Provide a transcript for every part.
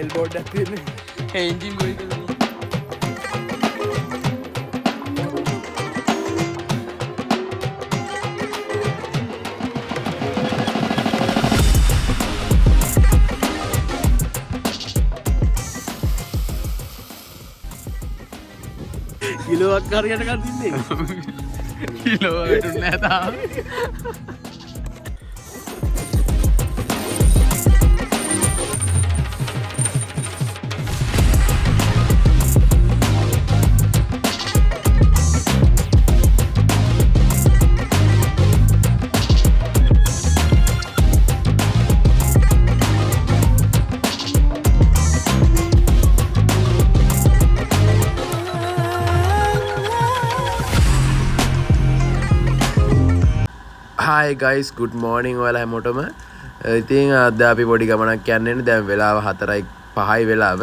එල්බෝඩ් එකක් තියෙන්නේ. ඒ එන්ජින් බොයි කරලා කිලෝවක් හරියට ගන්න තින්නේ. කිලෝ වැටුන්නේ නැහැ තාම. Hi guys, good morning ඔයාලා හැමෝටම. ඉතින් අද අපි පොඩි ගමනක් යන්නේ. දැන් වෙලාව 4:05 වෙලාව.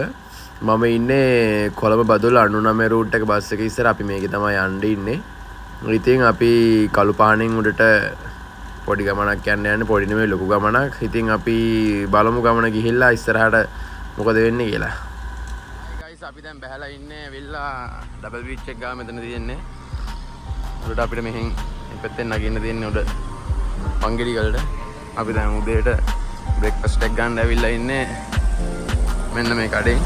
මම ඉන්නේ කොළඹ බදුල්ල 99 රූට් එක බස් එක ඉස්සර අපි මේකේ තමයි යන්න ඉන්නේ. ඉතින් අපි කළුපාණෙන් උඩට පොඩි ගමනක් යන්නේ පොඩි නෙමෙයි ලොකු ගමනක්. ඉතින් අපි බලමු ගමන ගිහිල්ලා ඉස්සරහට මොකද වෙන්නේ කියලා. Hi guys, අපි දැන් බහැලා ඉන්නේ විල්ලා ඩබල් බීච් එක ගාව මෙතන තියෙන්නේ. උඩට අපිට මෙහෙන් පැත්තෙන් නගින්න තියෙන්නේ උඩ පංගිරි වලට. අපි දැන් උදේට බ්‍රේක්ෆාස්ට් එක ගන්න ඇවිල්ලා ඉන්නේ මෙන්න මේ කඩේ.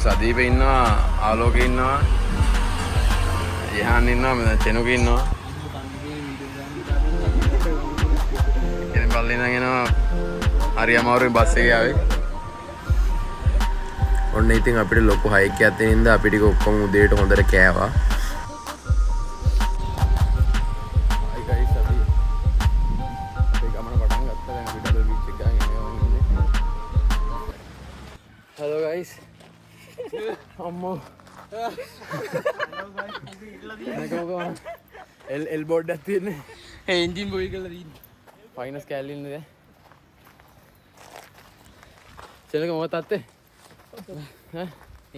සදීපේ ඉන්නවා, ආලෝකේ ඉන්නවා, යහන් ඉන්නවා, මෙතන චෙනුකේ ඉන්නවා. හරි අමාරුවෙන් බස් එකේ ආවේ. ඔන්න ඉතින් අපිට ලොකු හයික් එකක් තියෙන හින්දා අපි ටික ඔක්කොම උදේට හොඳට කෑවා. Hi guys, අපි ගමන පටන් ගත්තා. දැන් අපි ඩබල් බීච් එක ගාන ඉන්නේ. Hello guys. අම්මෝ. එල්බෝඩ් එකක් තියෙන්නේ. ඒ එන්ජින් බොයි කරලා තියෙන්නේ. ෆයිනස් කැලේ ඉන්නේ දැන්. चलो क्या मत आते हैं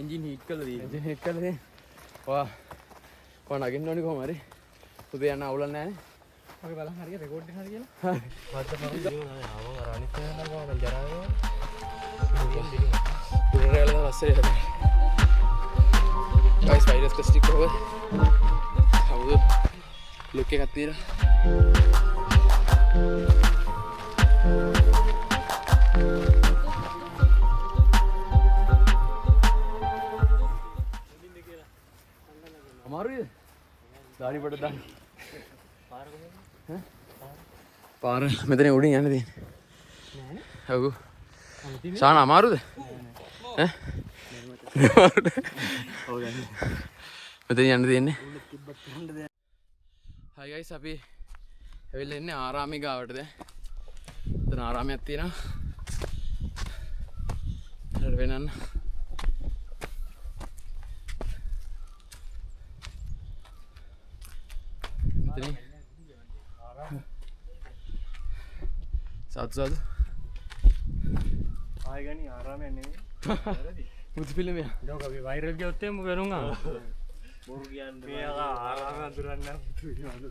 इंजन हीट कर दी इंजन हीट कर दे वाह कौन आगे नोनी को हमारे तो दे ना उड़ना है ओके वाला हरिया रिकॉर्ड दिखा दिया हां बात तो करो ना आओ रानी से ना वो नजर आए पूरा रेल का रास्ते है गाइस वायरस का स्टिक हो अब लुक के खातिर दाढ़ी पड़ दाढ़ी पार මෙතන උඩින් යන්න තියෙන්නේ. ඔව්. සාන අමාරුද? ඈ? ඔව් යන්නේ. මෙතන යන්න තියෙන්නේ. Hi guys, අපි ඇවිල්ලා ඉන්නේ ආරාමේ ගාවට දැන්. මෙතන ආරාමයක් තියෙනවා. හරි වෙනන්න. साधु साधु आएगा नहीं आराम है नहीं मुझ फिल्म में जो कभी वायरल के होते हैं मैं करूँगा मुर्गियान मेरा आराम है दुराना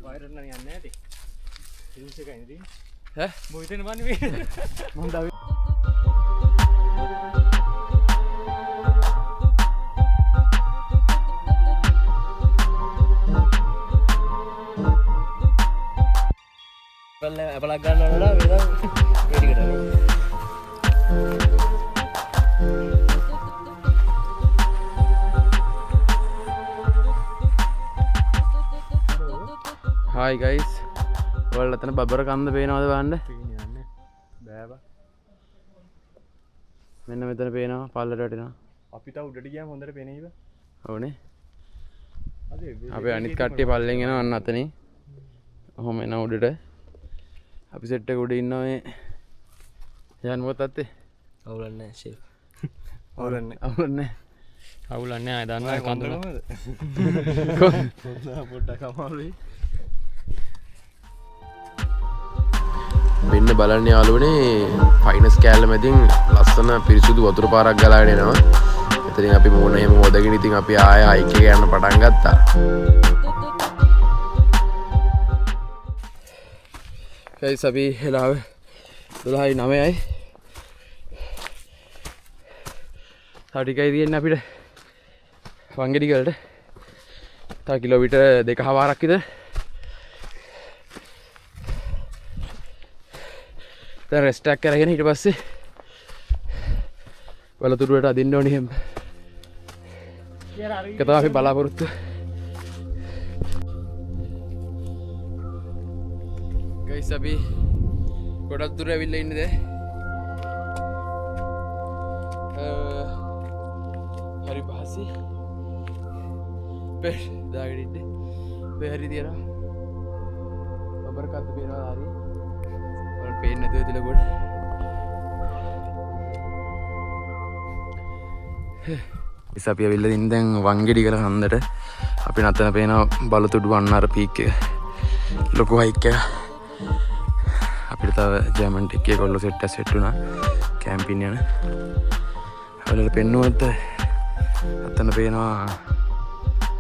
वायरल नहीं आने थे फिल्म से कहीं थी है मुझे नहीं मानी मुंडा apalagi nona bilang ini kita Hi guys, ඔයාලා එතන බබර කන්ද පේනවද බලන්න? පේන්නේ බෑවා. මෙන්න මෙතන පේනවා පල්ලට වැටෙනවා. අපිට උඩට ගියාම හොඳට පේනේව. ඕනේ. අපි අනිත් කට්ටිය පල්ලෙන් එනවා අන්න අතනේ. ඔහොම එන උඩට. අපි සෙට් එක උඩ ඉන්නවා මේ. යන් මොකද අත්තේ? අවුලන්නේ නැහැ ෂේප්. අවුලන්නේ. අවුලන්නේ ආය දන්නවා කන්ද කොහමද? පොඩ්ඩක් අමාරුයි. මෙන්න බලන්න යාළුවනේ ෆයිනස් කෑල්ල මැදින් ලස්සන පිරිසුදු වතුර පාරක් ගලාගෙන එනවා. එතනින් අපි මොන එහෙම හොදගෙන ඉතින් අපි ආයෙ හයික් එක යන්න පටන් ගත්තා. ගයිස් අපි වෙලාව 12:09යි. ටිකයි තියෙන්නේ අපිට වංගෙඩි ගලට. තව කිලෝමීටර් 2.5ක් විතර. දැන් රෙස්ට් එකක් කරගෙන ඊට පස්සේ වලතුරුවට අදින්න ඕනේ එහෙම. ඒක තමයි අපි බලාපොරොත්තු. ගයිස් අපි ගොඩක් දුර ඇවිල්ලා ඉන්නේ දැන්. හරි පහසි. පෙර් දාගෙන ඉන්නේ. පෙරි දියලා. බබර් කද්ද පේනවා හරි. වල පේන්නේ නැතුව තියලා ගොඩ. ඉතින් අපි ඇවිල්ලා ඉන්නේ දැන් වංගෙඩි ගල හන්දට. අපි නතන පේන බලතුඩු වන්නර පීක් එක. ලොකු හයික් එක. අපිට තව ජර්මන් ටික් එකේ කොල්ල සෙට් වුණා. කැම්පින් යන. වල පෙන්නුවත් අතන පේනවා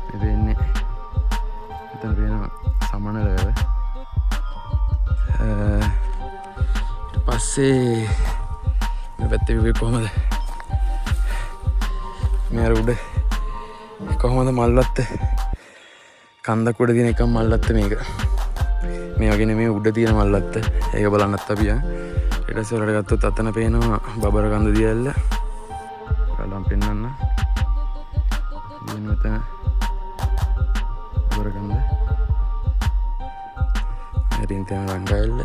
මේ පේන්නේ. අතන පේනවා සමනල වැව. ඊට පස්සේ මේ පැත්තේ විවි කොහමද? මේ අර උඩ කොහමද මල්වත්ත කන්දක් උඩ තියෙන එකම මල්වත්ත මේක. මේ වගේ නෙමෙයි උඩ තියෙන මල්වත්ත. ඒක බලන්නත් අපි ඊට පස්සේ වලට ගත්තොත් අතන පේනවා බබර කන්ද දියල්ල. කලම් පෙන්නන්න. මෙතන බබර කන්ද. හරින් තියෙන රංගයල්ල.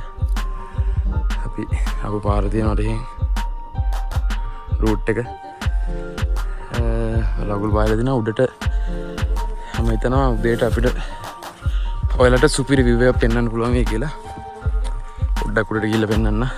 අපි අපු පාර තියෙනවට එහෙන් රූට් එක ලගුල් බාහිර දින උඩට මම හිතනවා උදේට අපිට ඔයාලට සුපිරි view එකක් පෙන්වන්න පුළුවන් වෙයි කියලා. පොඩ්ඩක් උඩට ගිහිල්ලා පෙන්වන්න.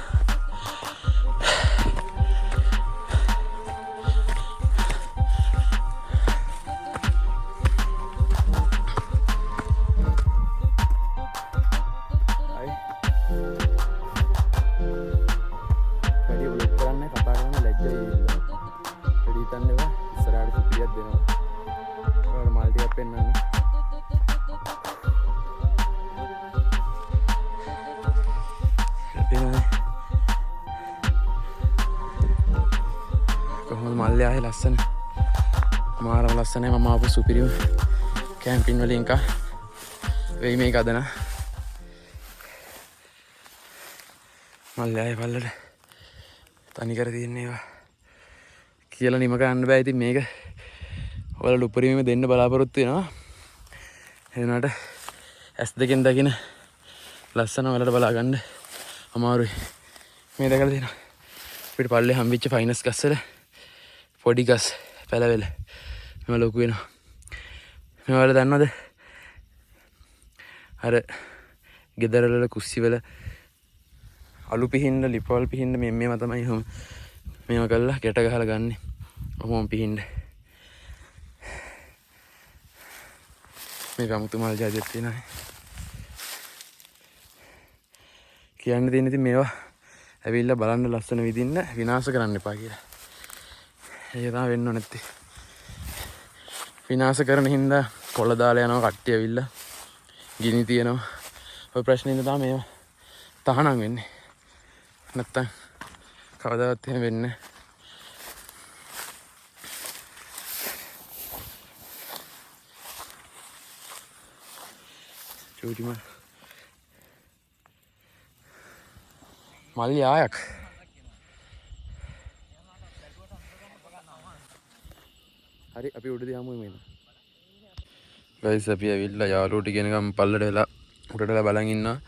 කොහොමද මල්ලේ ආයේ ලස්සන මාරම ලස්සනයි. මම ආපු සුපිරිම කැම්පින් වලින් එක වෙයි මේක අදන මල්ලේ ආයේ පල්ලට තනි කර තියන්නේ ඒවා කියලා නිම ගන්න බෑ. ඉතින් මේක ඔයාලට උපරිමයෙන් දෙන්න බලාපොරොත්තු වෙනවා. එනකට S2 දකින ලස්සන ඔයාලට බලා ගන්න අමාරුයි. මේ දැකලා තියෙනවා අපිට පල්ලේ හම්බෙච්ච ෆයිනස් ගස්වල පොඩි ගස් පැලවෙල මෙම ලොකු වෙනවා. මේ වල දන්නවද අර ගෙදර වල කුස්සි වල අලු පිහින්න ලිපවල පිහින්න මේව තමයි හොම මේව කරලා ගැට ගහලා ගන්නෙ. ඔහොම පිහින්න මේක අමුතු මල් ජාතියක් තියෙනවා. කියන්න තියෙන ඉතින් මේවා ඇවිල්ලා බලන්න ලස්සන විදින්න විනාශ කරන්න එපා කියලා. ඒක තමයි වෙන්න ඕනේ නැත්තේ. විනාශ කරන හින්දා කොළ දාලා යනවා කට්ටිය ඇවිල්ලා. ගිනි තියනවා. ඔය ප්‍රශ්නේ ඉඳලා තමයි මේවා තහනම් වෙන්නේ. නැත්තම් කවදාවත් එහෙම වෙන්නේ නැහැ. චූටි මල්ලි ආයක් හරි අපි උඩදී යමු මේන. ගයිස් අපි ඇවිල්ලා යාළුවෝ ටික එනකම් පල්ලට වෙලා උඩටලා බලන් ඉන්නවා.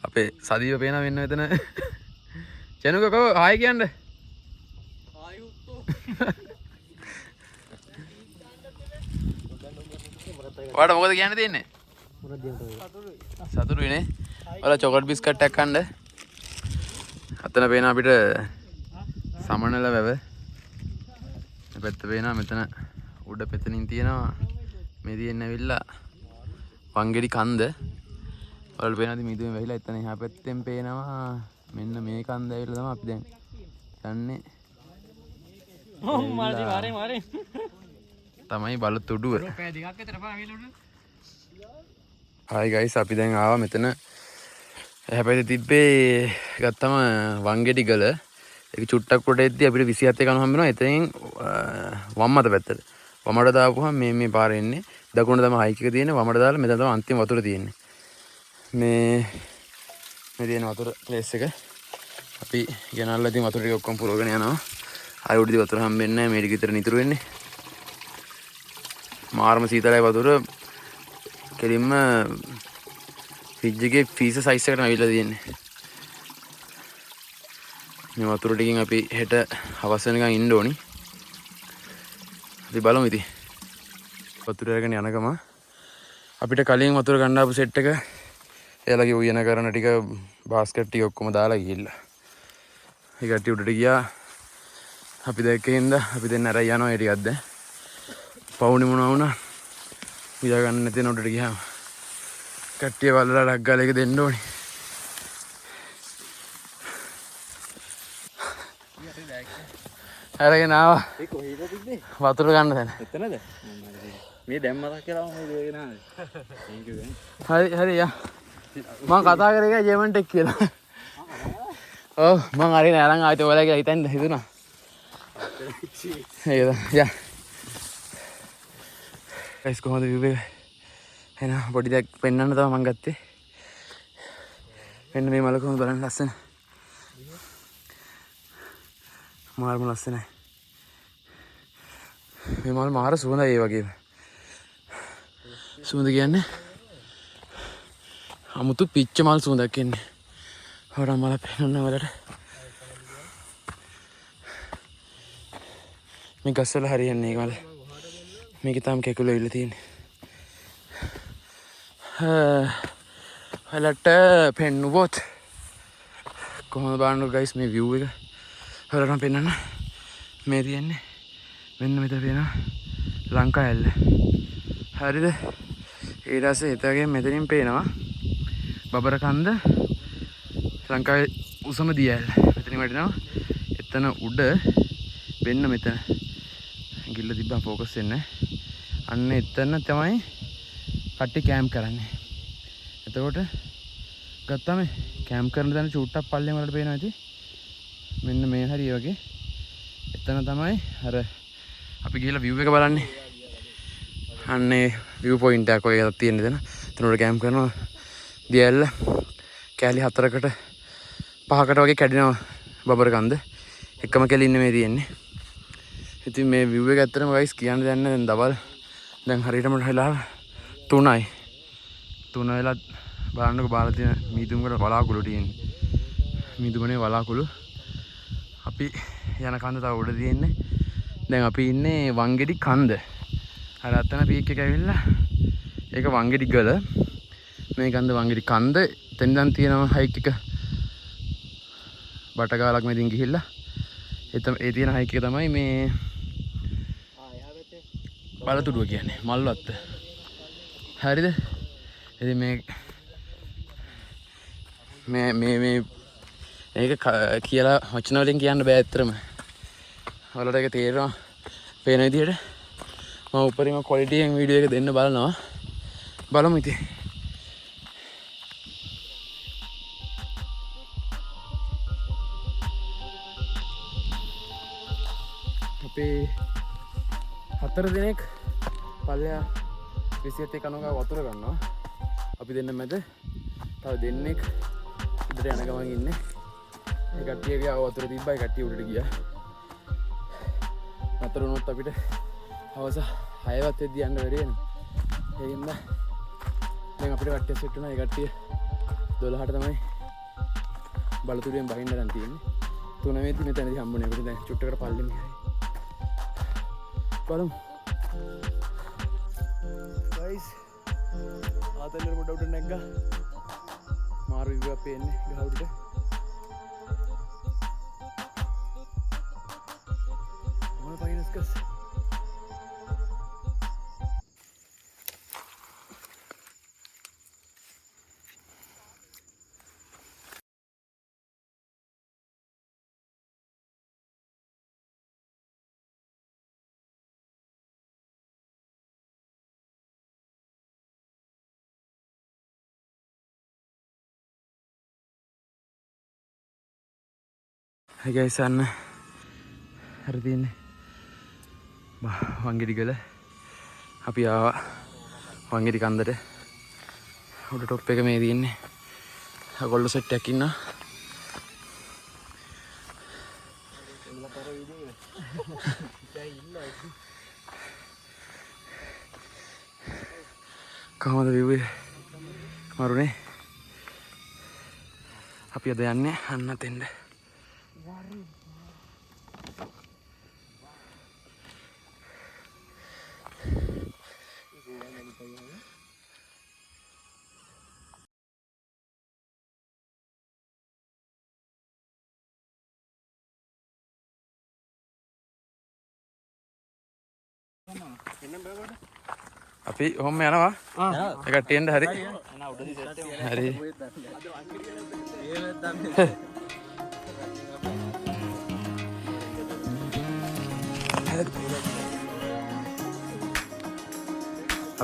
අපේ සදීව පේනවා වෙන්න එතන. චනුකෝ හායි කියන්න. හායි උත්තෝ. ඔයාට මොකද කියන්න තියෙන්නේ? සතුටුයිනේ. ඔයාලා චොකලට් බිස්කට් එකක් කන්න. අතන පේන අපිට සමනල වැව. මේ පැත්ත පේනවා මෙතන උඩ පෙතනින් තියෙනවා මේ තියෙන ඇවිල්ලා වංගෙඩි කන්ද. ඔයාලට පේනවාද මිදුමේ වැහිලා එතන එහා පැත්තෙන් පේනවා මෙන්න මේ කන්ද ඇවිල්ලා තමයි අපි දැන් යන්නේ. තමයි බලතුඩුව. හායි ගයිස් අපි දැන් ආවා මෙතන. හැබැයි තිබ්බේ ගත්තම වංගෙඩි ගල. ඒක චුට්ටක් උඩ එද්දී අපිට 27 කණු හම්බ වෙනවා. එතනින් වම් අත පැත්තට. වමට දාපුවහම මේ පාරේ එන්නේ. දකුණට තමයි හයික් එක තියෙන්නේ. වමට දාලා මෙතන තමයි අන්තිම වතුර තියෙන්නේ. මේ තියෙන වතුර ප්ලේස් එක. අපි ගෙනල්ලා ඉතින් වතුර ටික ඔක්කොම පුරවගෙන යනවා. ආයෙ උඩදී වතුර හම්බෙන්නේ නැහැ. මේ ටික විතර නිතර වෙන්නේ. මාර්ම සීතලයි වතුර. කෙලින්ම ෆ්‍රිජ් එකේ ෆ්‍රීසර් සයිස් එකටම අවිල්ලා තියෙන්නේ. මේ වතුර ටිකෙන් අපි හෙට හවස වෙනකන් ඉන්න ඕනි. අපි බලමු ඉතින්. වතුර අරගෙන යනකම අපිට කලින් වතුර ගන්න ආපු සෙට් එක එයාලගේ උයන කරන ටික බාස්කට් ටික ඔක්කොම දාලා ගිහිල්ලා. ඒ කට්ටිය උඩට ගියා. අපි දැක්කේ ඉඳලා අපි දෙන්න අරයි යනවා ඒ ටිකක් දැන්. පවුනේ මොනවා වුණා. විදා ගන්න නැති වෙන උඩට ගියාම කට්ටිය වලලා ඩක් ගාලා එක දෙන්න ඕනි. අරගෙන ආවා. ඒ කොහෙද තිබ්බේ? වතුර ගන්න දැන්. එතනද? මේ දැන් මතක් කරලා මම ඉදගෙන ආවේ. thank you වෙන. හරි යා. මම කතා කරේ ජර්මන් ටෙක් කියලා. ඔව් මම හරි නෑ අරන් ආවිත් ඔයාලා කියලා හිතන්න හිතුණා. ඒකද යා. ගයිස් කොහොමද view එක? එන පොඩි දෙයක් පෙන්වන්න තමයි මම ගත්තේ. මෙන්න මේ මල කොහොමද බලන්න ලස්සන. මාර්ම ලස්සනයි. මේ මල් මාර සුවඳයි ඒ වගේම. සුවඳ කියන්නේ අමුතු පිච්ච මල් සුවඳක් එන්නේ. හොරා මල පෙන්වන්න වලට. මේ ගස්වල හරියන්නේ ඒක මල. මේකේ තාම කෙකුල ඉල්ල තියෙන්නේ. හලට පෙන්නුවොත් කොහොමද බලන්න ගයිස් මේ view එක. හොරටම පෙන්වන්න. මේ තියෙන්නේ මෙන්න මෙතන පේනවා ලංකා ඇල්ල. හරිද? ඊට පස්සේ එතගෙන් මෙතනින් පේනවා බබර කන්ද ලංකාවේ උසම දිය ඇල්ල. මෙතනින් වටිනවා. එතන උඩ වෙන්න මෙතන. ගිල්ල තිබ්බම ફોකස් වෙන්නේ නැහැ. අන්න එතන තමයි කට්ටි කැම්ප් කරන්නේ. එතකොට ගත්තාම කැම්ප් කරන තැන චූට්ටක් පල්ලෙන් වලට පේනවා ඇති. මෙන්න මේ හරිය වගේ. එතන තමයි අර අපි ගිහලා view එක බලන්නේ. අන්නේ view point එකක් වගේ එකක් තියෙන දෙන. එතන උඩ කැම්ප් කරනවා. දියැල්ල කැලි 4කට 5කට වගේ කැඩෙනවා බබර කන්ද. එකම කැලි ඉන්නේ මේ තියෙන්නේ. ඉතින් මේ view එක ඇත්තටම guys කියන්න දෙයක් නැහැ. දැන් දවල් දැන් හරියටම වෙලා 3යි. 3 වෙලා බලන්නකො බාලා තියෙන මීදුමකට වලාකුළු තියෙන්නේ. මීදුමනේ වලාකුළු. අපි යන කන්ද තව උඩ තියෙන්නේ. දැන් අපි ඉන්නේ වංගෙඩි කන්ද. අර අතන පීක් එක ඇවිල්ලා ඒක වංගෙඩි ගල. මේ කන්ද වංගෙඩි කන්ද. එතෙන් දැන් තියෙනවා හයික් එක. බටගාලක් මෙදින් ගිහිල්ලා. ඒ තියෙන හයික් එක තමයි මේ බලතුඩුව කියන්නේ. මල්වත්ත. හරිද? ඉතින් මේ ඒක කියලා වචන වලින් කියන්න බෑ ඇත්තටම. ඔයාලට ඒක තේරෙනවා පේන විදිහට. මම උඩරිම ක්වොලිටි එකෙන් වීඩියෝ එක දෙන්න බලනවා. බලමු ඉතින්. අපි 4 දිනක් පල්ලෙහා 27 කනක වතුර ගන්නවා. අපි දෙන්න මැද තව දෙන්නෙක් උඩට යන ගමන් ඉන්නේ. ඒ කට්ටිය ගියා වතුර තිබ්බා. ඒ කට්ටිය උඩට ගියා. නතර වුණොත් අපිට හවස 6වත් වෙද්දී යන්න බැරි වෙනවා. ඒ හින්දා දැන් අපිට කට්ටිය සෙට් වෙනවා. ඒ කට්ටිය 12ට තමයි බලතුඩියෙන් බහින්න දැන් තියෙන්නේ. 3 වෙද්දී මෙතනදී හම්බුනේ අපිට. දැන් චුට්ටකට පල්ලෙම ගියා. බලමු. guys ආතල්ලේ පොඩ උඩ නැග්ගා. මාරු view එක පේන්නේ ගහ උඩට. මොන පයින්ස් කස් Hey guys, අන්න හරි තියෙන්නේ වංගෙඩිගල. අපි ආවා වංගෙඩි කන්දට. උඩ ටොප් එක මේ තියෙන්නේ. අගොල්ලෝ සෙට් එකක් ඉන්නවා. කොහොමද view එක? මරුනේ. අපි අද යන්නේ අන්න තෙන්ද. අපි ඔහොම යනවා. ඒ කට්ටියෙන්ද හරි. හරි.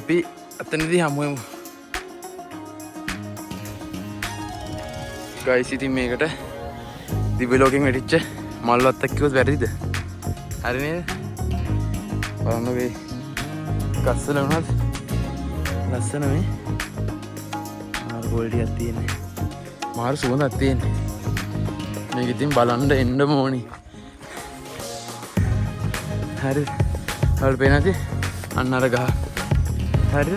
අපි අතනදී හමුවෙමු. ගයිස් ඉතින් මේකට දිව්‍ය ලෝකෙන් වැටිච්ච මල්වත් එක්කවත් වැරදිද? හරි නේද? බලන්න මේ ගස්සල වුණාද? ලස්සන මේ. මාර ගෝල්ඩියක් තියෙන්නේ. මාර සුවඳක් තියෙන්නේ. මේක ඉතින් බලන්න එන්නම ඕනි. හරි. වල පේනද? අන්න අර ගහ. හරිද?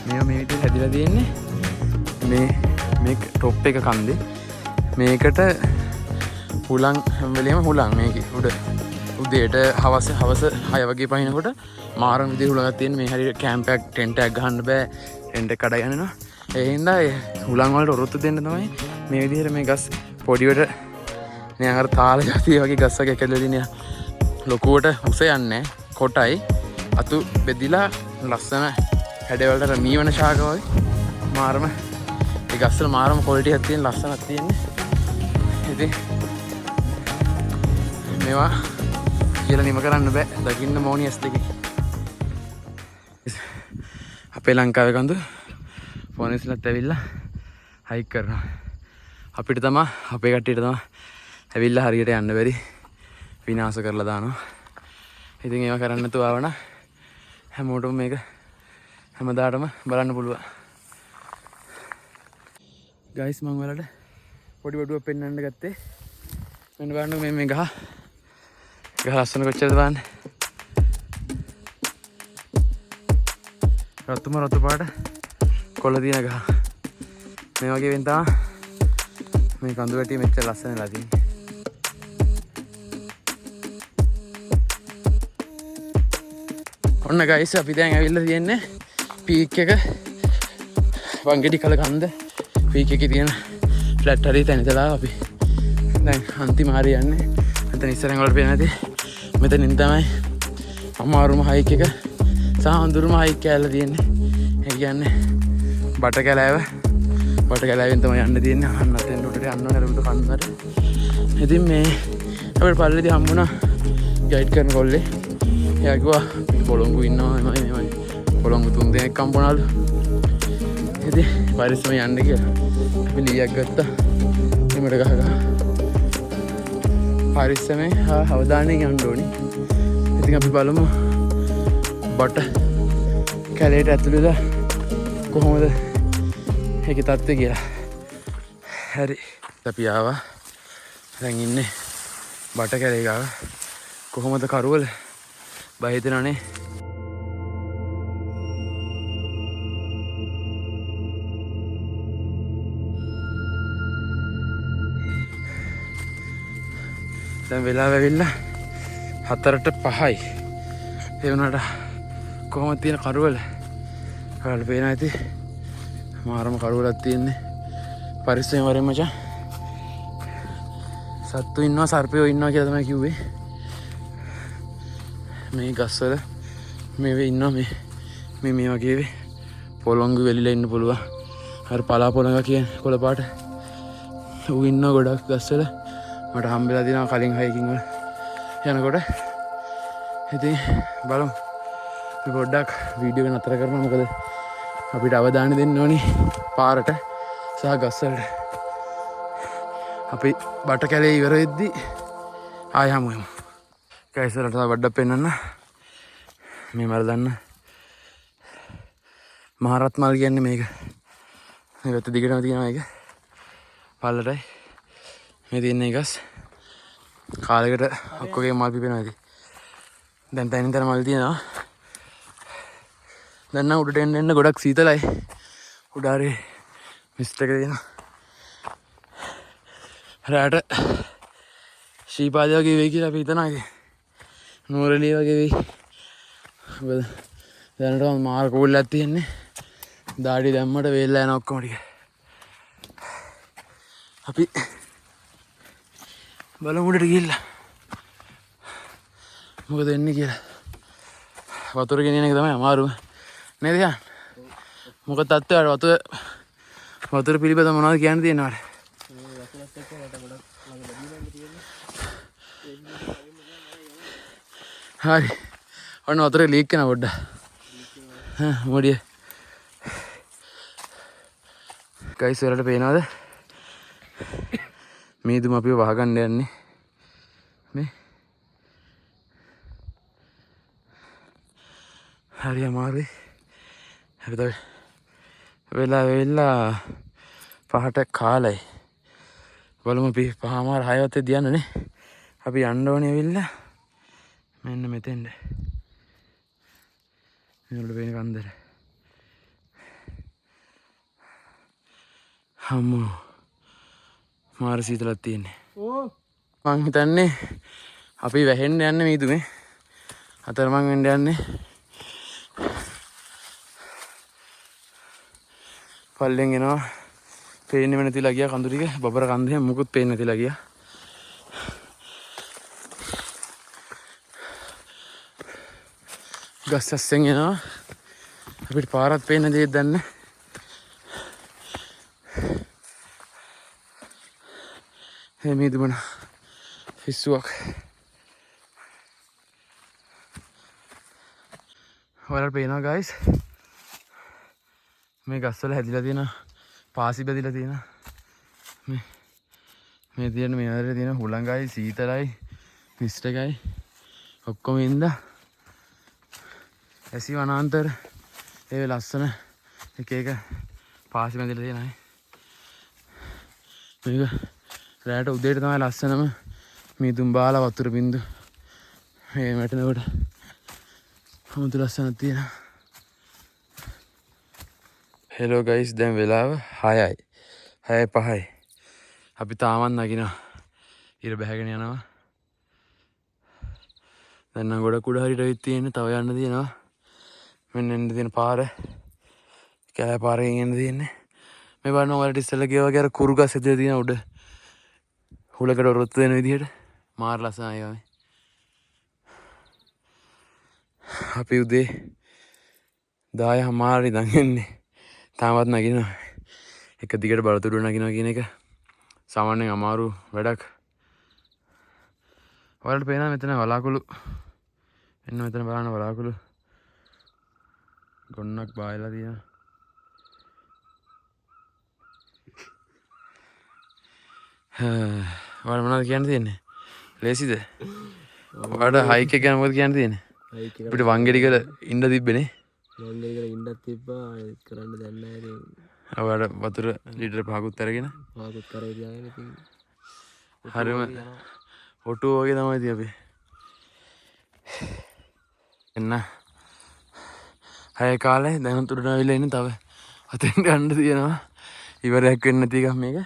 මේ විදිහට හැදිලා තියෙන්නේ. මේ টොප් එක කන්දේ. මේකට හුලං හැම වෙලේම හුලං මේකේ උඩ. උදේට හවස 6 වගේ පහිනකොට මාරම විදිහට හුලඟක් තියෙන. මේ හරියට කැම්ප් එකක් ටෙන්ට් එකක් ගහන්න බෑ. ටෙන්ට් එක කඩ යනවා. ඒ හින්දා ඒ හුලං වලට ඔරොත්තු දෙන්න තමයි මේ විදිහට මේ ගස් පොඩිවට නිකන් අර තාල જાතිය වගේ ගස් වගේ කැඩලා තියෙන. ලොකුවට උස යන්නේ කොටයි අතු බෙදිලා ලස්සන හැඩවලට මීවන ශාක වගේ මාරම ඒ ගස්වල මාරම ක්වොලිටි එකක් තියෙන ලස්සනක් තියෙන්නේ. ඉතින් මේවා කියලා නිම කරන්න බෑ. දකින්න මොණි ඇස් දෙකේ. අපේ ලංකාවේ කඳු ෆෝනෙස්ලත් ඇවිල්ලා හයික් කරනවා. අපිට තමයි අපේ කට්ටියට තමයි ඇවිල්ලා හරියට යන්න බැරි විනාශ කරලා දානවා. ඉතින් ඒවා කරන්න නැතුව ආවනම් හැමෝටම මේක හැමදාටම බලන්න පුළුවන්. ගයිස් මම ඔයාලට පොඩි වඩුවක් පෙන්වන්න ගත්තේ. මෙන්න බලන්න මේ ගහ. ගහ ලස්සන කොච්චරද බලන්න. රතු පාට කොළ තියෙන ගහ. මේ වගේ වෙන තමයි මේ කඳු වැටිය මෙච්චර ලස්සන වෙලා තියෙන්නේ. ඔන්න ගයිස් අපි දැන් ඇවිල්ලා තියෙන්නේ පීක් එක වංගෙඩි කල කන්ද පීක් එකේ තියෙන ෆ්ලැට් හරිය තැන ඉඳලා අපි දැන් අන්තිම හරිය යන්නේ. මෙතන ඉස්සරහින් වලට පේන නැති මෙතනින් තමයි අමාරුම හයික් එක සහ අඳුරුම හයික් කැලේ තියෙන්නේ. ඒ කියන්නේ බට කැලෑවෙන් තමයි යන්න තියෙන්නේ. අන්නත් එන්න උඩට යන්න ඕනේ අර උඩ කන්දට. ඉතින් මේ අපිට පල්ලෙදී හම්බුණා ගයිඩ් කරන කොල්ලේ. එයා කිව්වා පොළොංගු ඉන්නවා එමයි පොළොංගු 3 දෙනෙක් හම්බුණාලු. ඉතින් පරිස්සම යන්න කියලා අපි ලීයක් ගත්තා. එමෙට ගහ පරිස්සමෙන් අවධානයෙන් යන්න ඕනි. ඉතින් අපි බලමු බට කැලේට ඇතුළු වෙලා කොහොමද ඒකේ තත්ත්වය කියලා. හරි. අපි ආවා. දැන් ඉන්නේ බට කැලේ ගාව. කොහොමද කරුවල? බය හිතෙනවනේ. දැන් වෙලාව ඇවිල්ලා 4:05යි. ඒ වුණාට කොහොමද තියෙන කරුවල? ඔයාලට පේනවා ඇති. මාරම කරුවලක් තියෙන්නේ. පරිස්සමෙන් වරෙන් මචං. සත්තු ඉන්නවා සර්පයෝ ඉන්නවා කියලා තමයි කිව්වේ. මේ ගස්වල මේ ඉන්නවා මේ වගේ පොළොංගු වෙලිලා ඉන්න පුළුවන්. අර පලා පොළොංග කියන කොළ පාට ඌ ඉන්නවා ගොඩක් ගස්වල. මට හම්බෙලා තියෙනවා කලින් හයිකින් වල යනකොට. ඉතින් බලමු. අපි පොඩ්ඩක් වීඩියෝ එක නතර කරනවා. මොකද අපිට අවධානය දෙන්න ඕනි පාරට සහ ගස්වලට. අපි බට කැලේ ඉවර වෙද්දි ආය හමුවෙමු. කයිසරට වඩ්ඩක් පෙන්වන්න. මේ මර දන්න මහරත් මල් කියන්නේ මේක. මේ පැත්ත දිගටම තියෙනවා ඒක. පල්ලටයි මේ තියෙන එකස් කාලෙකට ඔක්කොගේ මල් පිපෙනවා ඉතින්. දැන් තනින් තන මල් තියෙනවා. දැන් නම් උඩට එන්න ගොඩක් සීතලයි. උඩ හරි මිස්ට් එක තියෙනවා. රාට ශීපාදය වගේ වෙයි කියලා අපි හිතනවා ඉතින්. නෝරලිය වගේ වෙයි. මොකද දැනට මාර කෝල්ලක් තියෙන්නේ. දාඩි දැම්මට වේල්ලා යන ඔක්කොම ටික. අපි බලමු උඩට ගිහිල්ලා මොකද වෙන්නේ කියලා. වතුර ගෙනියන එක තමයි අමාරුම නේද යන්? මොකද තත්ත්වය වතුර පිළිබඳ මොනවද කියන්න තියෙනවද? හරි. ඔන්න වතුරේ ලීක් වෙනවා පොඩ්ඩක්. මොඩිය. ගයිස් වලට පේනවද? මේදුම අපිව වහගන්න යන්නේ. මේ. හරි අමාරුයි. හැබැයි වෙලා පහට කාලයි. බලමු අපි 5:06 දියන්නනේ. අපි යන්න ඕනේ ඇවිල්ලා මෙන්න මෙතෙන්ද. මෙන්න වෙන කන්දර. හම්මෝ. මාර සීතලක් තියෙන්නේ. මං හිතන්නේ අපි වැහෙන්න යන්නේ මීදුමේ. අතරමං වෙන්න යන්නේ. පල්ලෙන් එනවා. පේන්නේ නැතිලා ගියා කඳු ටික. බබර කන්දේ මුකුත් පේන්නේ නැතිලා ගියා. ගස් අස්සෙන් එනවා. අපිට පාරක් පේන්න දෙයක් දැන්නේ. මේදුමන පිස්සුවක්. ඔයාලට පේනවා ගයිස් මේ ගස්වල හැදිලා තියෙන පාසි බැදිලා තියෙන මේ තියෙන මේ ආරේ තියෙන හුළඟයි සීතලයි මිස්ට් එකයි ඔක්කොම ඉඳලා ඇසි වනාන්තර ඒ ලස්සන එක පාසි බැදිලා තියෙනයි. මේක රැට උදේට තමයි ලස්සනම මීදුම් බාලා වතුර බින්දු මේ වැටෙනකොට හමුතු ලස්සනක් තියෙනවා. හෙලෝ ගයිස් දැන් වෙලාව 6යි 6:05යි. අපි තාමත් නගිනවා. ඉර බැහැගෙන යනවා. දැන් නම් ගොඩක් උඩ හරියට වෙත් තියෙන්නේ. තව යන්න තියෙනවා. මෙන්න එන්න තියෙන පාර. කැලෑ පාරකින් එන්න තියෙන්නේ. මේ බලන්න ඔයාලට ඉස්සෙල්ලා ගියා වගේ අර කුරුගස් ඇතුලේ තියෙන උඩ හුලකට රොත්තු වෙන විදිහට මාර ලස්සනයි වගේ. අපි උදේ 10:00 ඉඳන් එන්නේ. තාමත් නගිනවා. එක දිගට බලතුඩුව නගිනවා කියන එක සාමාන්‍යයෙන් අමාරු වැඩක්. ඔයාලට පේනවා මෙතන වලාකුළු. එන්න මෙතන බලන්න වලාකුළු. ගොන්නක් බායලා තියෙනවා. ඔයාලට මොනවද කියන්න තියෙන්නේ? ලේසිද? ඔයාලට හයික් එක ගැන මොකද කියන්න තියෙන්නේ? අපිට වංගෙඩිකල ඉන්න තිබ්බනේ. වංගෙඩිකල ඉන්නත් තිබ්බා කරන්න දැන් නැහැ. ඔයාලට වතුර ලීටර 5කුත් අරගෙන තියාගෙන ඉතින් හරිම ඔටුව වගේ තමයි ඉතින් අපි. එන්න 6 කාලේ දැන් උඩට ආවිල්ලා ඉන්නේ. තව අතෙන් යන්න තියෙනවා. ඉවරයක් වෙන්නේ නැති එකක් මේක.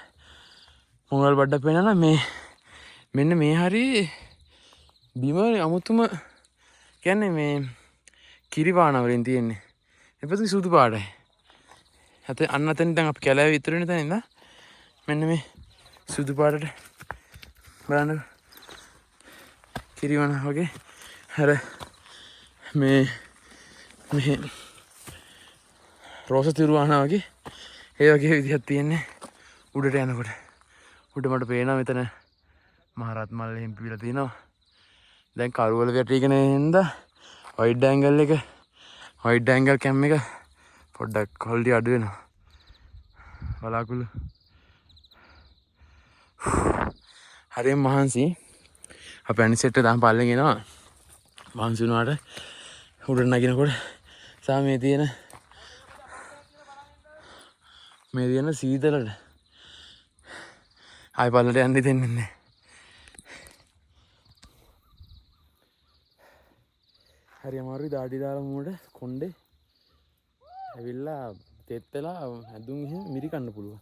මොනවල් බඩක් වෙනවා මේ මෙන්න මේ හරි බිම අමුතුම කියන්නේ මේ කිරිවාන වලින් තියෙන්නේ. එපැත්තේ සුදු පාටයි. අන්න අතෙන් දැන් අපි කැලෑවේ ඉතුරු වෙන තැන ඉඳන් මෙන්න මේ සුදු පාටට බලන්න කිරිවාන වගේ අර මේ රෝස තිරුවාන වගේ ඒ වගේ විදිහක් තියෙන්නේ උඩට යනකොට. උඩ මට පේනවා මෙතන මහරත් මල් එහෙම පිපිලා තියෙනවා. දැන් කරුවල වැටිගෙන එන්න වයිඩ් ඇන්ගල් කැම් එක පොඩ්ඩක් ක්වොලිටි අඩු වෙනවා. වලාකුළු හරිම මහන්සි. අපේ අනිත් සෙට් එක දාන්න පල්ලෙන් එනවා. මහන්සි වුණාට උඩට නගිනකොට සා මේ තියෙන සීතලට ආයි පල්ලට යන්න දෙන්නේ නැහැ. හරි අමාරුයි දාඩි දාලා මුණට කොණ්ඩේ ඇවිල්ලා තෙත් වෙලා ඇඳුම් එහෙම මිරි කන්න පුළුවන්.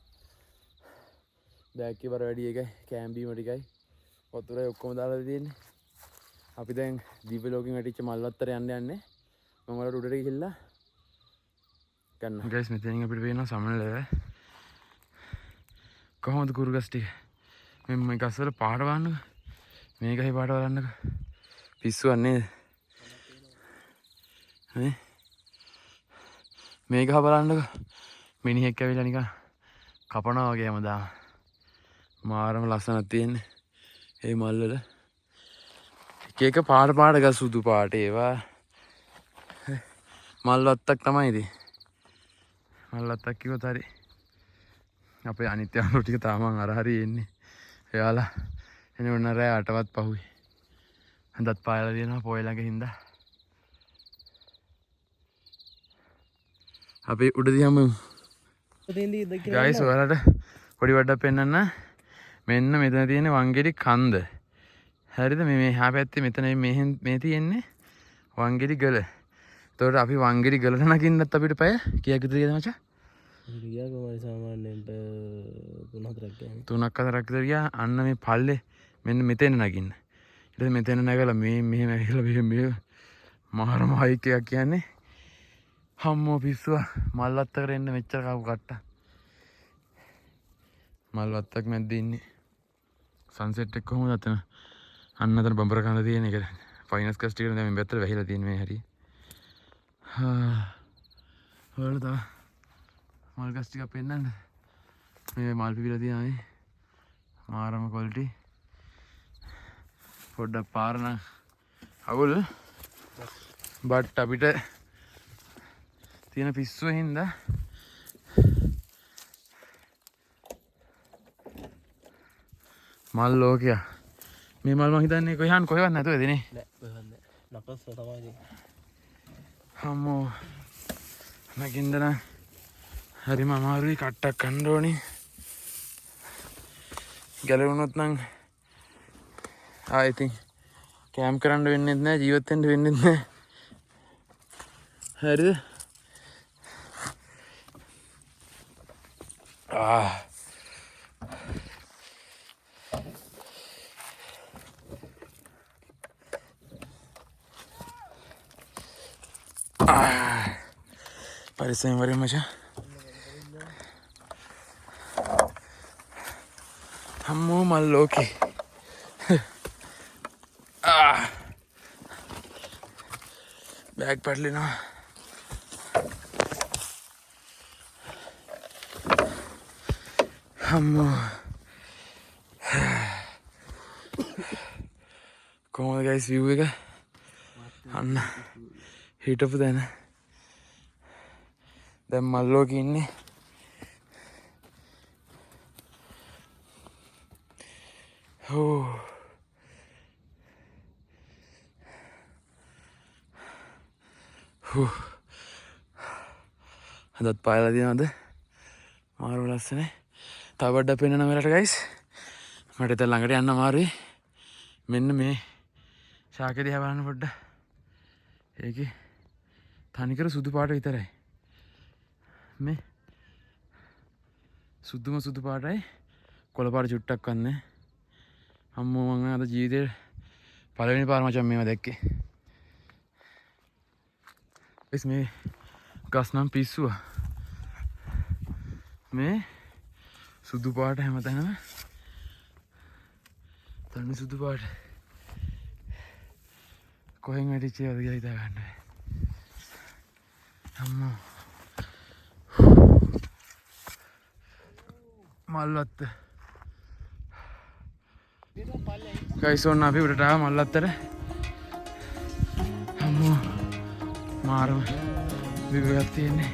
බෑග් එකේ බර වැඩි එකයි කෑම් බීම ටිකයි වතුරයි ඔක්කොම දාලා තියෙන්නේ. අපි දැන් දීප ලෝකෙන් වැටිච්ච මල්වත්තර යන්න යන්නේ. මම වලට උඩට ගිහිල්ලා ගන්න. ගයිස් මෙතනින් අපිට පේනවා සමනල. කොහොමද කුරුගස් ටික? මේ ගස් වල පාට වහන්නක. මේකයි පාට වලන්නක. පිස්සුවක් නේද? නේ? මේක බලන්නක. මිනිහෙක් ඇවිල්ලා නිකන් කපනවා වගේ හැමදාම. මාරම ලස්සනක් තියෙන්නේ. ඒ මල් වල එක පාට ගස් සුදු පාට ඒවා මල් වත්තක් තමයි ඉතින්. මල් වත්තක් කිව්වොත් හරි. අපේ අනිත් යාළුවෝ ටික තාම අර හරි එන්නේ. එයාලා එනවන රෑ 8වත් පහුයි. හඳත් පායලා දෙනවා පොය ළඟ හින්දා. අපි උඩදී යමු. ගයිස් ඔයාලට පොඩි වඩක් පෙන්නන්න. මෙන්න මෙතන තියෙන වංගෙඩි කන්ද. හරිද? මේ එහා පැත්තේ මෙතන මේ තියෙන්නේ වංගෙඩි ගල. එතකොට අපි වංගෙඩි ගලට නගින්නත් අපිට පැය කීයක් විතර ගියද මචං? ගියා කොහමද සාමාන්‍යයෙන් 3-4ක් විතර ගියා. අන්න මේ පල්ලේ මෙන්න මෙතෙන් නගින්න. ඊට පස්සේ මෙතෙන් නැගලා මෙහෙම ඇවිල්ලා මේ මහරම හයික් එකක් කියන්නේ. හම්මෝ පිස්සුවා මල් වත්තකට එන්න මෙච්චර කවු කට්ටා. මල් වත්තක් මැද්දේ ඉන්නේ. සන්සෙට් එක කොහොමද අතන? අන්න අතන බම්බර කඳ තියෙන එක. ෆයිනස් කස්ට් එකට දැන් මේ පැත්තට වැහිලා තියෙන මේ හරිය. ඔයාලා තව මල් ගස් ටිකක් පෙන්නන්න. මේ මල් පිපිලා තියෙනවා මේ. මාරම ක්වොලිටි. පොඩ්ඩක් පාර නම් අවුල්. බට් අපිට තියෙන පිස්සුව හින්දා මල් ලෝකයා. මේ මල් මං හිතන්නේ කොහෙවත් නැතුව එදිනේ. නෑ කොහෙවත් නෑ. නකස්ස තමයි. හම්මෝ නගින්දන හරිම අමාරුයි. කට්ටක් කන්න ඕනි. ගැලවුණොත් නම් ඉතින් කැම්ප් කරන්න වෙන්නේ නැහැ. ජීවත් වෙන්න වෙන්නේ නැහැ. හරිද? परिसर में मजा हम मल्लो की बैग पढ़ लेना. हम කොහොමද ගයිස් view එක? අන්න හිටපු දැන දැන් මල්ලෝක ඉන්නේ. හදත් පායලා තියෙනවද? මාරු ලස්සනයි. තව වඩා පෙන්නන වෙලට ගයිස් මට ඉතින් ළඟට යන්න අමාරුයි. මෙන්න මේ ශාකේ දිහා බලන්න පොඩ්ඩක්. ඒකේ තනිකර සුදු පාට විතරයි. මේ සුදු පාටයි කොළ පාට චුට්ටක් වන්නේ. අම්මෝ මං අද ජීවිතේ පළවෙනි පාර මචං මේවා දැක්කේ. මේ ගස් නම් පිස්සුවා. මේ සුදු පාට හැමතැනම තනි සුදු පාට. කොහෙන් වැටිච්චේද කියලා හිතා ගන්න බැහැ. අම්මෝ මල්වත්ත. ගයිස් ඔන්න අපි උඩට ආව මල්වත්තට. අම්මෝ මාරම විවයක් තියෙන්නේ.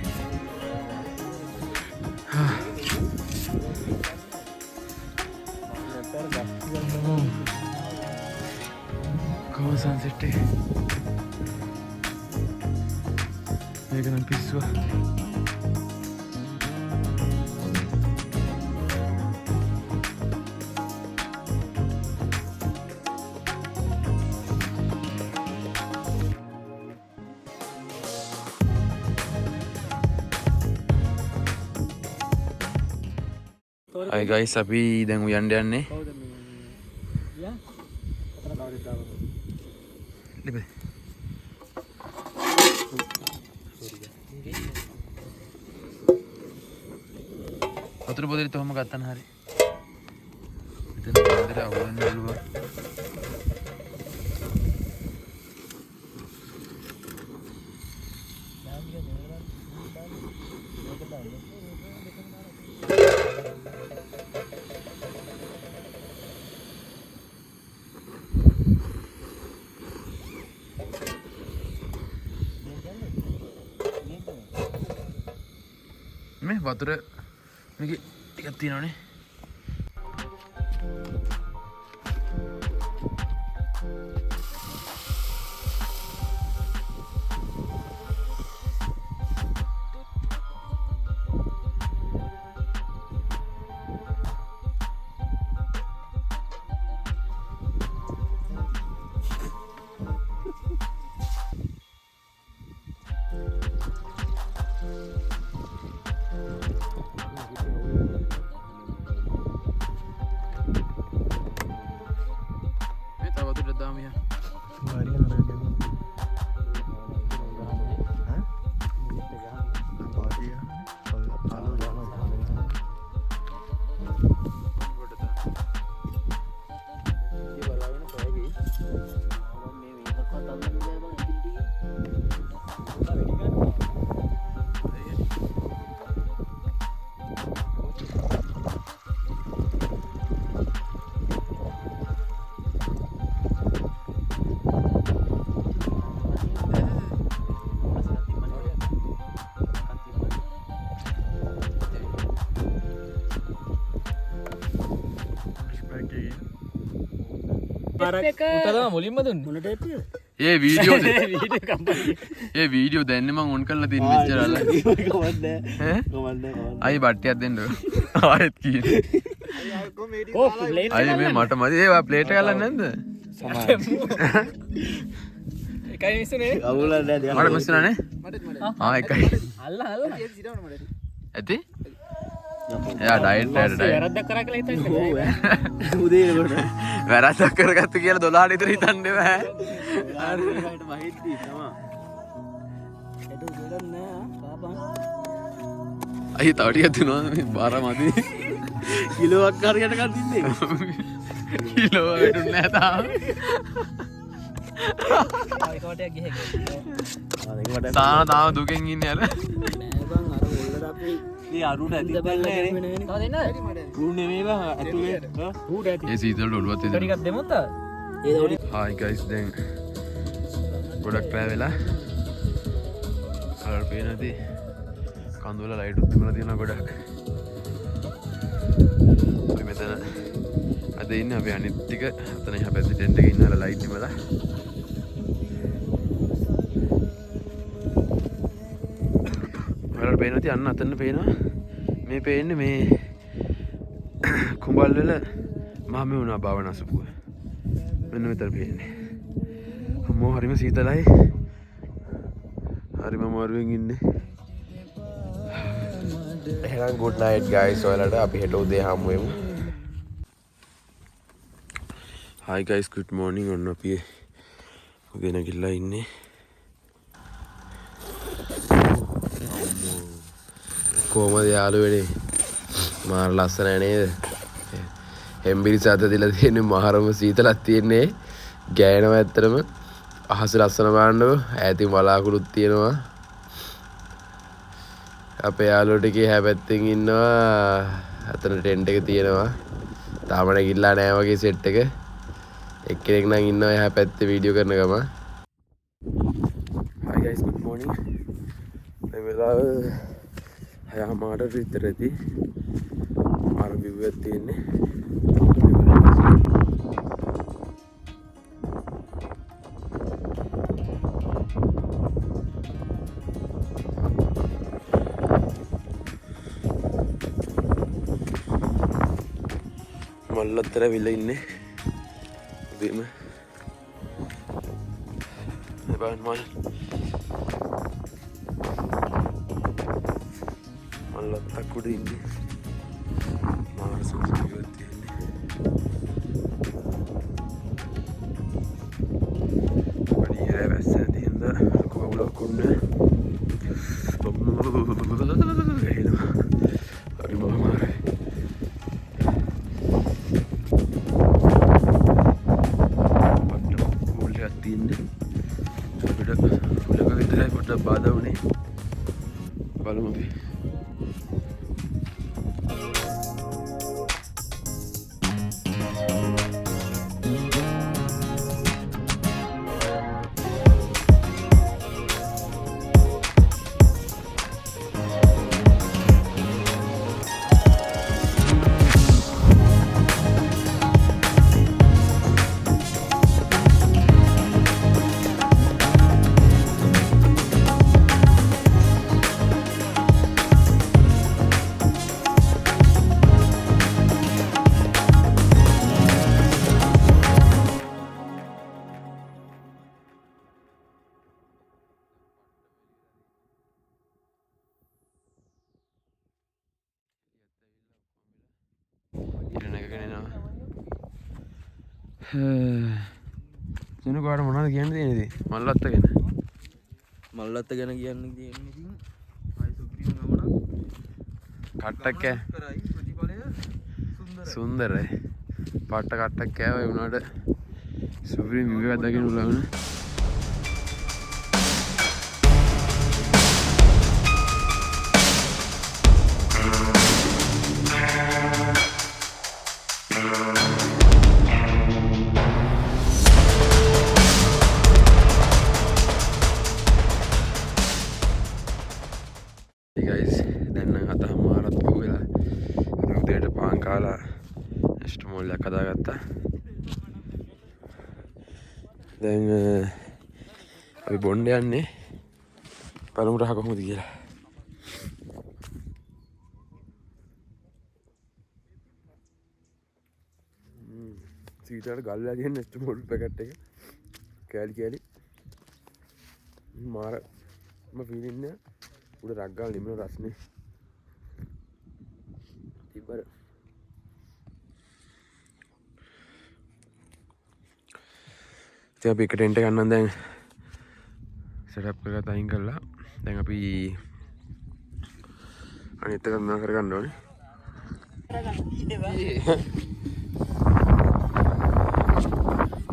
කොහොම සන්සෙට් එක මේක නම් පිස්සුව Hai guys, අපි දැන් උයන්න යන්නේ. වතුර බෝතලෙ තොහම ගත්තා නම් හරි. මෙතන බෝතලෙ අවුලන්න බලුවා. මේ වතුර මේක ටිකක් තියෙනවනේ. මුලින්ම දුන්න ඒ වීඩියෝ ඒ වීඩියෝ දැන්න මං ඔන් කරලා තින් විච්චරල්ල අයි බට්ටයක් දෙන්න ආයෙත් කියන්නේ අයි මේ මට මදි ඒවා ප්ලේට් කරලා නැද්ද එකයි මිස්සුනේ මට මිස්සුනානේ එකයි ඇති එයා ඩයට් වැරද්දක් කරා කියලා හිතන්නේ වැරද්දක් කරගත්තු කියලා 12ට විතර හිතන්න බෑ. හරියට වහිද්දි තමයි. ඒක උදේට නෑ කාපන්. අයිය තව ටිකක් දෙනවා මේ බාර මදි. කිලෝවක් හරියට ගන්න තින්නේ. කිලෝ වැටුන්නේ නෑ තාම. ආයි කොටයක් ගිහේ. තාම දුකෙන් ඉන්නේ අර. නෑ බං අර උල්ලට අපි මේ අරුට ඇදිත් නැහැ නේ. තව දෙන්න. ඌ නෙමෙයි බං ඇතුලේ. ඌට ඇති. ඒ සීතලට ඔළුවත් දෙන්න. ටිකක් දෙමුත් තා. ඒ දොඩි. Hi guys දැන් ගොඩක් රෑ වෙලා. කලර් පේන නැති කඳුල ලයිට් උත් තිබුණා තියෙනවා ගොඩක්. අපි මෙතන අද ඉන්නේ අපි අනිත් ටික අතන එහා පැත්තේ ටෙන්ට් එකේ ඉන්නලා ලයිට් තිබලා. කලර් පේන නැති අන්න අතන පේනවා. මේ පේන්නේ මේ කුඹල් වල මහමෙ වුණා භාවනා සුපුව. මෙන්න මෙතන පේන්නේ. අම්මෝ හරිම සීතලයි. හරිම අමාරුවෙන් ඉන්නේ. එහෙනම් good night guys. ඔයාලට අපි හෙට උදේ හමු වෙමු. Hi guys, good morning. ඔන්න අපි උදේ නැගිටලා ඉන්නේ. කොහමද යාළුවනේ? මාර ලස්සනයි නේද? හෙම්බිරිස අත දීලා තියෙන්නේ මහරම සීතලක් තියෙන්නේ. ගෑනවා ඇත්තටම. අහස ලස්සන බලන්නකො. ඈතින් වලාකුළුත් තියෙනවා. අපේ යාළුවෝ ටිකේ හැපැත්තෙන් ඉන්නවා. අතන ටෙන්ට් එක තියෙනවා. තාම නැගිටලා නැහැ වගේ සෙට් එක. එක්කෙනෙක් නම් ඉන්නවා එහා පැත්තේ වීඩියෝ කරන ගම. Hi guys, good morning. මේ වෙලාව 6:00ට විතර ඇති. අර view එක තියෙන්නේ. මල්ලත්තර විල්ල ඉන්නේ උදේම බලන්න මල්ලත්තක් උඩ ඉන්නේ මාර සුසුකයක් තියෙන්නේ පඩියේ වැස්ස තියෙන කොවුලක් උන්නේ හරි මාරයි පොඩ්ඩක් බාධා වුණේ බලමු අපි සෙනගාට මොනවද කියන්න තියෙන්නේ මල්ලත්ත ගැන මල්ලත්ත ගැන කියන්න තියෙන්නේ කට්ටක් කෑ සුන්දරයි පට්ට කට්ටක් කෑව ඒ වුණාට සුපිරිම view එකක් දකින්න උලවන මොල්ලයක් හදාගත්තා දැන් අපි බොණ්ඩ යන්නේ බලමු රහ කොහොමද කියලා සීතලට ගල්ලා තියෙන ස්ටමෝල් පැකට් එක කෑලි මාරම ෆීල් ඉන්නේ උඩ රක් ගාලා නිමන රස්නේ තිබ්බර අපි එක ටෙන්ට් එක ගන්නම් දැන් සෙටප් එක අයින් කරලා දැන් අපි අනිත් එක මොනවා කරගන්න ඕනේ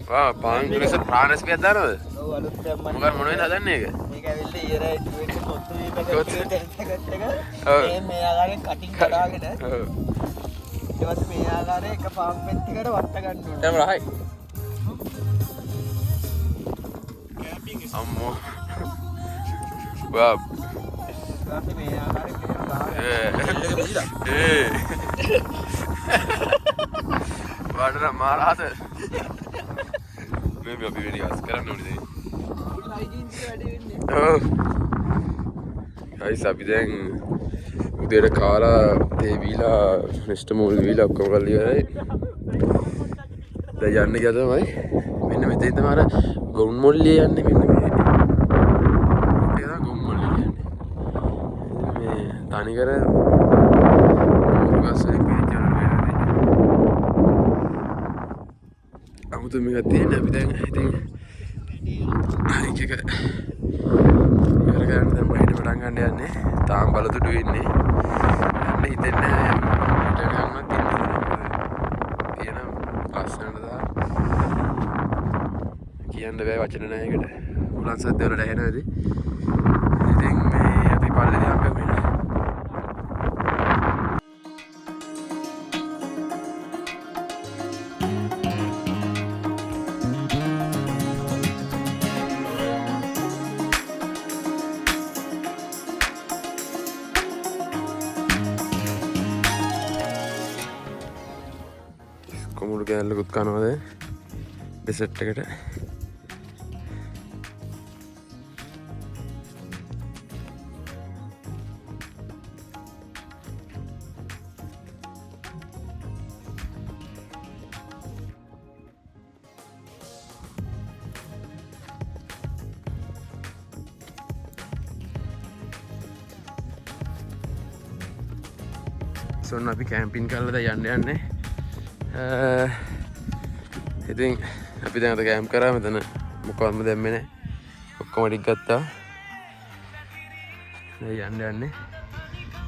වා පාන් ග්‍රෙස් ප්‍රාණස්පියක් දානවද ඔව් අලුත් දැම්මා මොකද මොනවද හදන්නේ ඒක මේක ඇවිල්ලා ඊයරයි ටුවෙක් පොත්තු වීපකට මේ ආකාරයෙන් කටින් කඩාගෙන ඊට පස්සේ මේ ආකාරයෙන් එක පාම් පෙට්ටියකට වට ගන්න ඕනේ දැන් රහයි අම්මෝ වා ඊට මේ ආකාරයෙන් වඩන මාරාත මේ අපි වෙඩි ගස් කරන්න ඕනේ දැන් ගයිස් අපි දැන් උදේට කාලා තේ බීලා නෙස්ට් මූල් බීලා ඔක්කොම කරලා ඉවරයි දැන් යන්නේ ගියා තමයි මෙන්න මෙතෙන් තමයි අර ගොන් මොල්ලිය යන්නේ මෙන්න මේ ගොන් මොල්ලිය යන්නේ මේ තනිකර ගස් වලින් පිටින් අමුතු මේක තියෙන අපි දැන් ඉතින් අනික එක ඉවර ගන්න දැන් බහිට පටන් ගන්න යන්නේ තාම බලතුඩු ඉන්නේ යන්න හිතෙන්නේ නැහැ හිට ගන්නත් තියෙන ලස්සනට දා කියන්න බෑ වචන නැහැ ඒකට උලන් සද්ද වලට ඇහෙනවද ඉතින් මේ අපි පල්ලේ යන්න වෙනවා කොමුළු කෑල්ලකුත් කනවද ඩෙසර්ට් එකට ඔන්න අපි කැම්පින් කරලද යන්න යන්නේ. ඉතින් අපි දැන් අද කැම්ප් කරා මෙතන මොකක්ම දැම්මේ නැහැ. ඔක්කොම ටික ගත්තා. දැන් යන්න යන්නේ.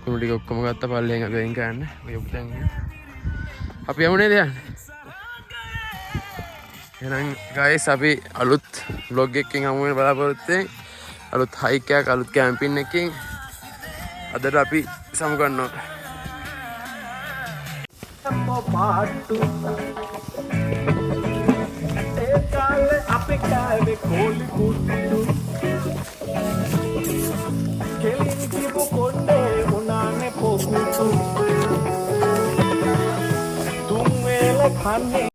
කුණු ටික ඔක්කොම ගත්තා පල්ලෙන් අපි වෙන් කරන්න. ඔය උඩන් අපි යමුනේ දැන්. එහෙනම් guys අපි අලුත් vlog එකකින් හමු වෙන බලාපොරොත්තු වෙන්නේ. අලුත් හයික් එකක් අලුත් කැම්පින් එකකින් අදට අපි සමු ගන්නවා. පාට්ටු ඒ කාලේ අපි කාවේ කෝලි කුට්ටු කෙලින් කිපු කොණ්ඩේ උනානේ පොකුටු තුන් වේල කන්නේ